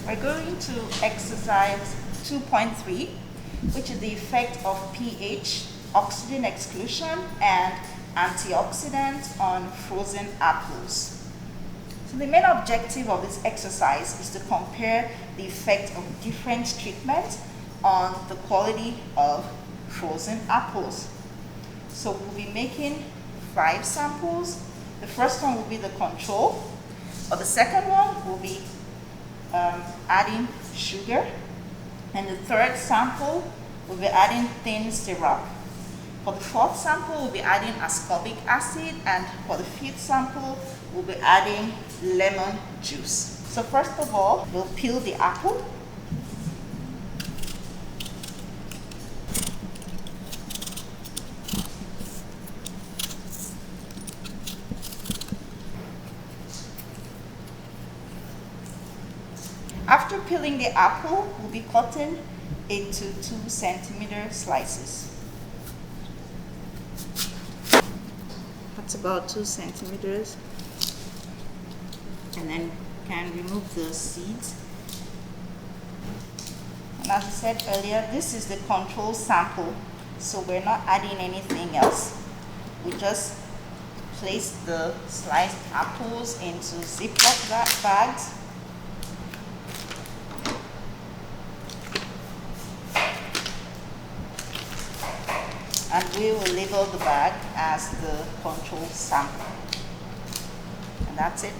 We're going to exercise 2.3, which is the effect of pH, oxygen exclusion, and antioxidants on frozen apples. So the main objective of this exercise is to compare the effect of different treatments on the quality of frozen apples. So we'll be making 5 samples. The first one will be the control, or the second one will be adding sugar, and the third sample we'll be adding thin syrup. For the fourth sample we'll be adding ascorbic acid, and for the fifth sample we'll be adding lemon juice. So first of all, we'll peel the apple. After peeling the apple, we'll be cutting into 2-centimeter slices. That's about 2 centimeters. And then you can remove the seeds. And as I said earlier, this is the control sample, so we're not adding anything else. We just place the sliced apples into Ziploc bags. And we will label the bag as the control sample. And that's it.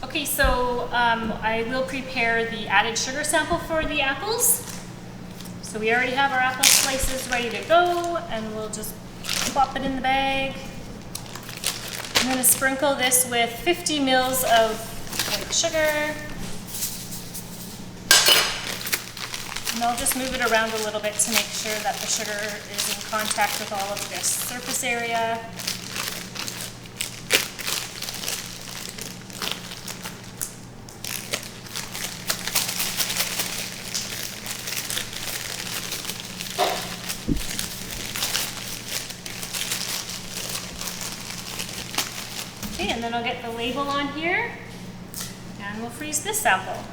Okay, so I will prepare the added sugar sample for the apples. So we already have our apple slices ready to go, and we'll just pop it in the bag. I'm going to sprinkle this with 50 mils of white sugar. And I'll just move it around a little bit to make sure that the sugar is in contact with all of this surface area. Okay, and then I'll get the label on here, and we'll freeze this sample.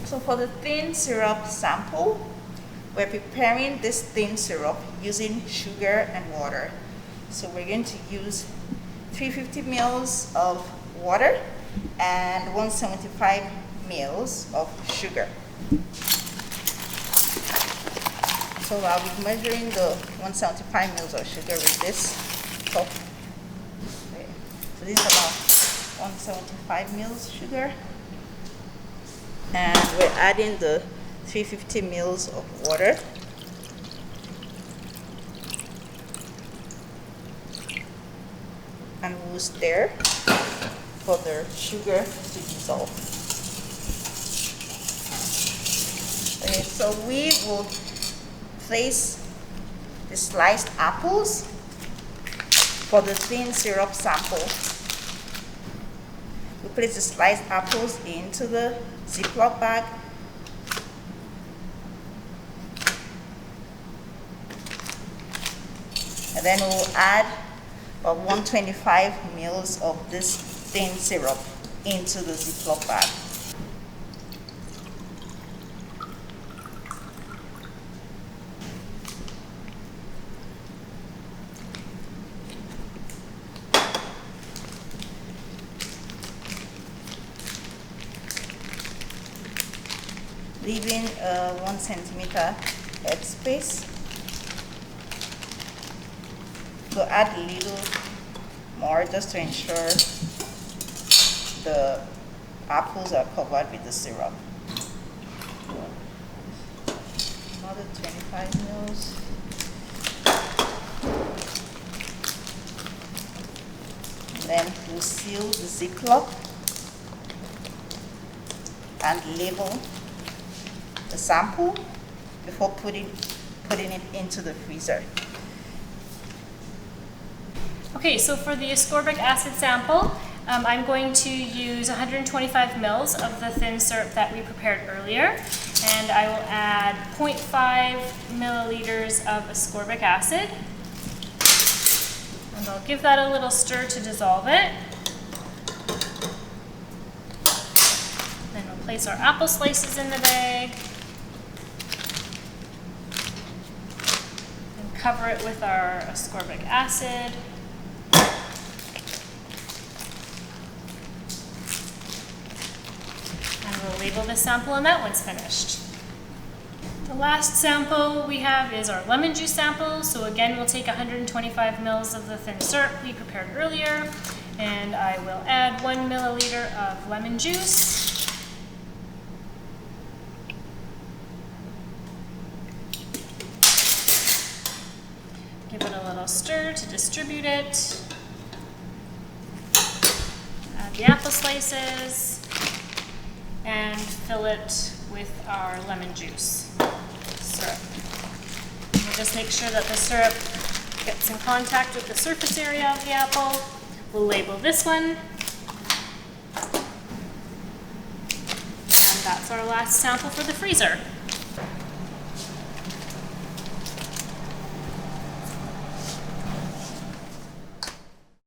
So for the thin syrup sample, we're preparing this thin syrup using sugar and water. So we're going to use 350 mils of water and 175 mils of sugar. So I'll be measuring the 175 mils of sugar with this cup. Okay. So this is about 175 mils sugar. And we're adding the 350 mils of water. And we'll stir for the sugar to dissolve. Okay, so we will place the sliced apples for the thin syrup sample. We place the sliced apples into the Ziploc bag. And then we'll add about 125 mils of this thin syrup into the Ziploc bag. Leaving 1 centimeter headspace. So add a little more just to ensure the apples are covered with the syrup. Another 25 mils. And then we'll seal the Ziploc and label the sample before putting it into the freezer. Okay, so for the ascorbic acid sample, I'm going to use 125 mils of the thin syrup that we prepared earlier, and I will add 0.5 milliliters of ascorbic acid. And I'll give that a little stir to dissolve it. Then we'll place our apple slices in the bag. And cover it with our ascorbic acid. And we'll label this sample when that one's finished. The last sample we have is our lemon juice sample. So again, we'll take 125 mils of the thin syrup we prepared earlier, and I will add 1 milliliter of lemon juice. Give it a little stir to distribute it. Add the apple slices and fill it with our lemon juice syrup. We'll just make sure that the syrup gets in contact with the surface area of the apple. We'll label this one. And that's our last sample for the freezer.